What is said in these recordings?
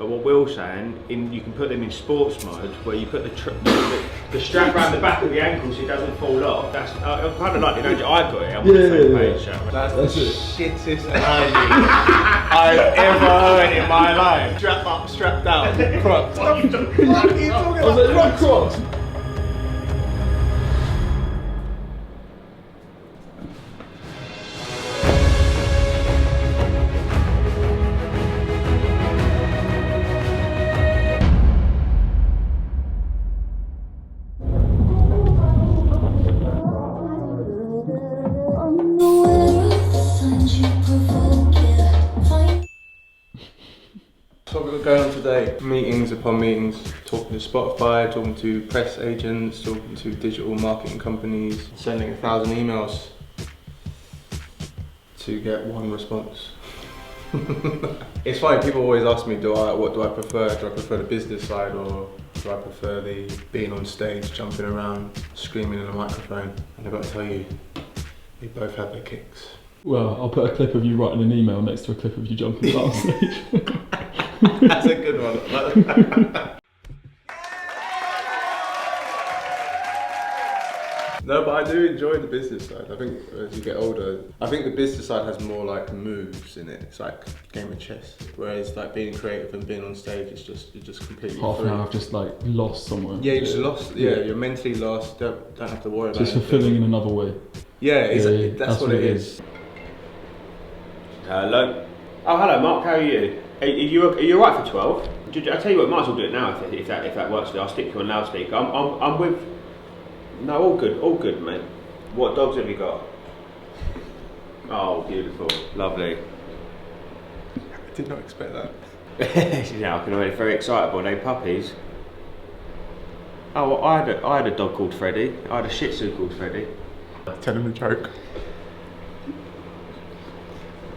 But what Will's saying, you can put them in sports mode, where you put the strap around the back of the ankle so it doesn't fall off. That's I kind of like the analogy I got it. I'm on the same page. That's the shittest analogy I've ever heard in my life. Strap up, strap down, Crocs. What are you talking about? I was like, what Crocs? So we're going on today, meetings upon meetings, talking to Spotify, talking to press agents, talking to digital marketing companies, sending 1,000 emails to get one response. It's funny, people always ask me, what do I prefer? Do I prefer the business side, or do I prefer the being on stage, jumping around, screaming in a microphone? And I've got to tell you, they both have their kicks. Well, I'll put a clip of you writing an email next to a clip of you jumping on stage. That's a good one. No, but I do enjoy the business side. I think as you get older, I think the business side has more like moves in it. It's like a game of chess. Whereas like being creative and being on stage, you're just completely Half free. an hour, I've just like lost somewhere. Yeah, you're just lost. Yeah, you're mentally lost. Don't have to worry about it. Just fulfilling in another way. Yeah, that's what it is. Hello. Oh, hello, Mark. How are you? Are you alright for 12? I tell you what, might as well do it now if that works for you. I'll stick you on loudspeaker. I'm with. No, all good, mate. What dogs have you got? Oh, beautiful, lovely. I did not expect that. Yeah, I can already very excitable. They puppies. Oh, well, I had a dog called Freddie. I had a Shih Tzu called Freddie. Tell him the joke.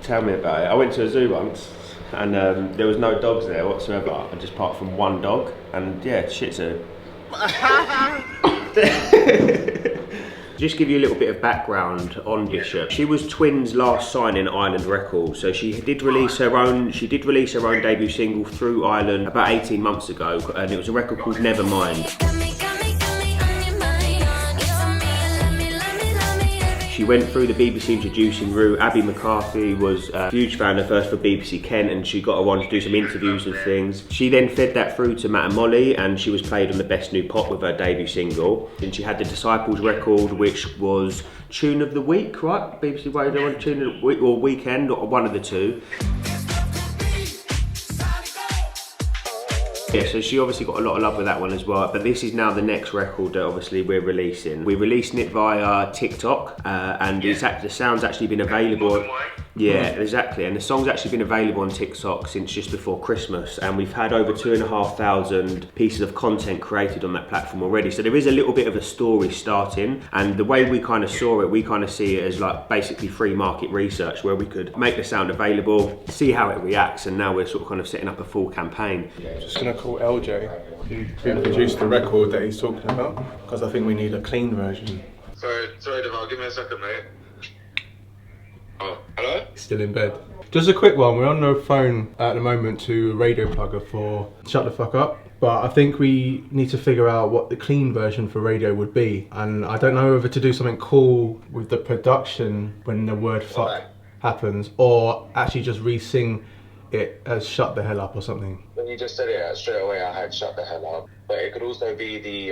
Tell me about it. I went to a zoo once, and there was no dogs there whatsoever, just apart from one dog, and yeah, Shih Tzu. Just give you a little bit of background on Bishop. She was Twins' last signing at Island Records, so she did release her own debut single through Island about 18 months ago, and it was a record called Nevermind. She went through the BBC introducing route. Abby McCarthy was a huge fan of hers for BBC Kent, and she got her on to do some interviews and things. She then fed that through to Matt and Molly, and she was played on the Best New Pop with her debut single. And she had the Disciples record, which was Tune of the Week, right? BBC Radio on Tune of the Week or Weekend, or one of the two. Yeah, so she obviously got a lot of love with that one as well, but this is now the next record that obviously we're releasing. We're releasing it via TikTok, and the sound's actually been available. Yeah, exactly, and the song's actually been available on TikTok since just before Christmas, and we've had over 2,500 pieces of content created on that platform already, so there is a little bit of a story starting, and the way we kind of saw it, we kind of see it as like basically free market research, where we could make the sound available, see how it reacts, and now we're sort of kind of setting up a full campaign. Just gonna call LJ, who produced the record that he's talking about, because I think we need a clean version. Sorry, Deval, give me a second, mate. Oh, hello? He's still in bed. Just a quick one, we're on the phone at the moment to a radio plugger for Shut the Fuck Up, but I think we need to figure out what the clean version for radio would be, and I don't know whether to do something cool with the production when the word fuck happens, or actually just re-sing it as Shut the Hell Up or something. When you just said it straight away, I had Shut the Hell Up. But it could also be the,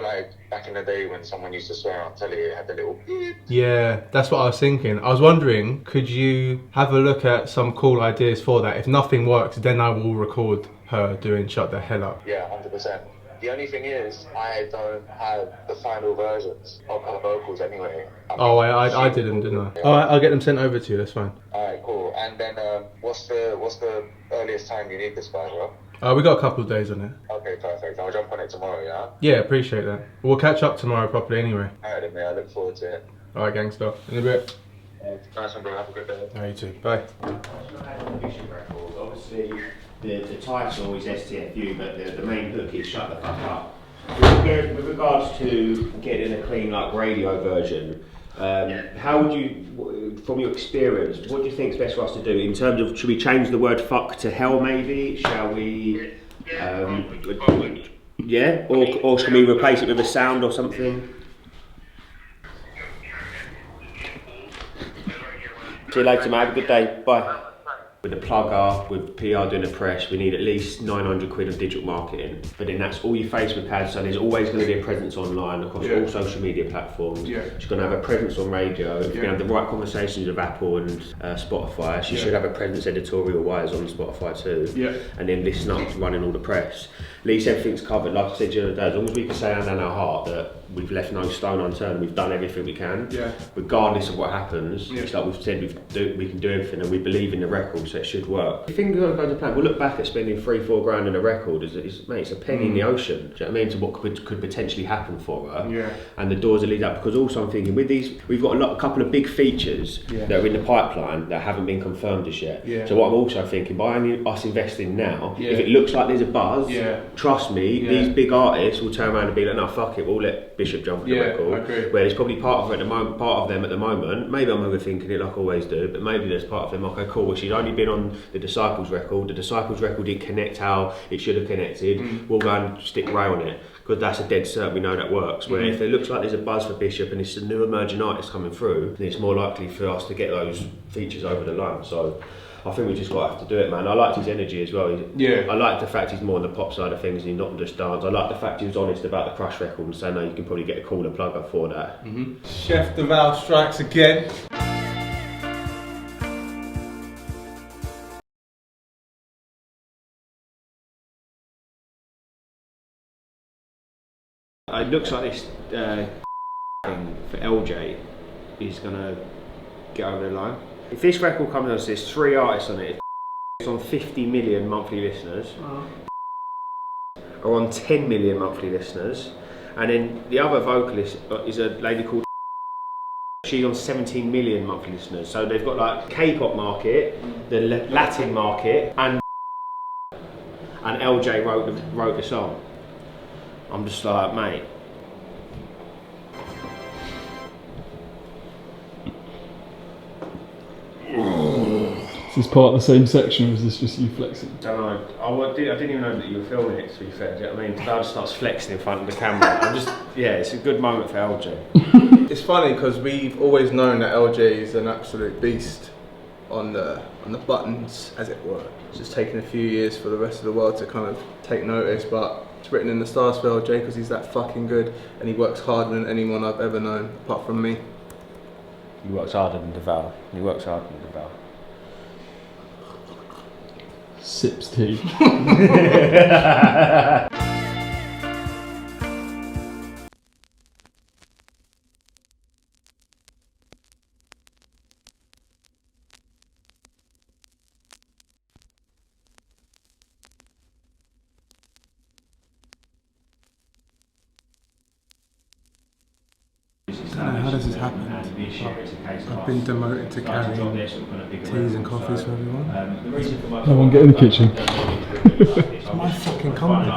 like back in the day when someone used to swear on telly, it had the little beep. Yeah, that's what I was thinking. I was wondering, could you have a look at some cool ideas for that? If nothing works, then I will record her doing Shut the Hell Up. Yeah, 100%. The only thing is, I don't have the final versions of her vocals anyway. I did them, didn't I? Alright, I'll get them sent over to you, that's fine. Alright, cool. And then, what's the earliest time you need this by, bro? We got a couple of days on it. Okay, perfect. I'll jump on it tomorrow, yeah? Yeah, appreciate that. We'll catch up tomorrow properly anyway. Alright then, mate. I look forward to it. Alright, gangster. In a bit. Nice one, bro. Have a good day. You too. Bye. Obviously, the title is STFU, but the main hook is Shut the Fuck Up. With regards to getting a clean like radio version, How would you, from your experience, what do you think is best for us to do in terms of, should we change the word fuck to hell maybe? Shall we, yeah, or should we replace it with a sound or something? See you later, mate. Have a good day. Bye. With the plugger, with PR doing the press, we need at least 900 quid of digital marketing. But then that's all your Facebook ads, so there's always going to be a presence online across all social media platforms. She's going to have a presence on radio. If you have the right conversations with Apple and Spotify, she should have a presence editorial-wise on Spotify too. And then listen up to running all the press. At least everything's covered. Like I said the other day, as long as we can say hand on our heart that we've left no stone unturned, we've done everything we can, regardless of what happens. It's like we've said, we can do everything, and we believe in the record, so it should work. If things don't go to plan, we'll look back at spending 3-4 grand on a record. It's a penny in the ocean. Do you know what I mean? To what could potentially happen for her. And the doors that lead up. Because also I'm thinking with these, we've got a couple of big features that are in the pipeline that haven't been confirmed as yet. So what I'm also thinking, by us investing now, if it looks like there's a buzz, trust me, these big artists will turn around and be like, no, fuck it, we'll let Bishop jump on the record. Where there's probably part of them at the moment. Maybe I'm overthinking it like I always do, but maybe there's part of them. Okay, cool. Well, she's only been on the Disciples record. The Disciples record didn't connect how it should have connected. We'll go and stick Ray on it because that's a dead cert. We know that works. Where if it looks like there's a buzz for Bishop and it's a new emerging artist coming through, then it's more likely for us to get those features over the line. So I think we just got to have to do it, man. I liked his energy as well. I like the fact he's more on the pop side of things and he's not just dance. I like the fact he was honest about the Crush record and saying, no, you can probably get a cooler plugger for that. Chef Deval strikes again. It looks like this thing for LJ is going to get over the line. If this record comes out, there's 3 artists on it. It's on 50 million monthly listeners, are on 10 million monthly listeners, and then the other vocalist is a lady called. She's on 17 million monthly listeners. So they've got like K-pop market, the Latin market, and LJ wrote the song. I'm just like, mate. Is this part of the same section, or is this just you flexing? I don't know. I didn't even know that you were filming it, to be fair. Do you know what I mean? Dad starts flexing in front of the camera. It's a good moment for LJ. It's funny because we've always known that LJ is an absolute beast on the buttons, as it were. It's just taken a few years for the rest of the world to kind of take notice, but it's written in the stars for LJ because he's that fucking good and he works harder than anyone I've ever known, apart from me. He works harder than Deval. Sips tea. How does this happen? I've been demoted to carrying teas and coffees for everyone. No one get in the kitchen. It's my fucking company.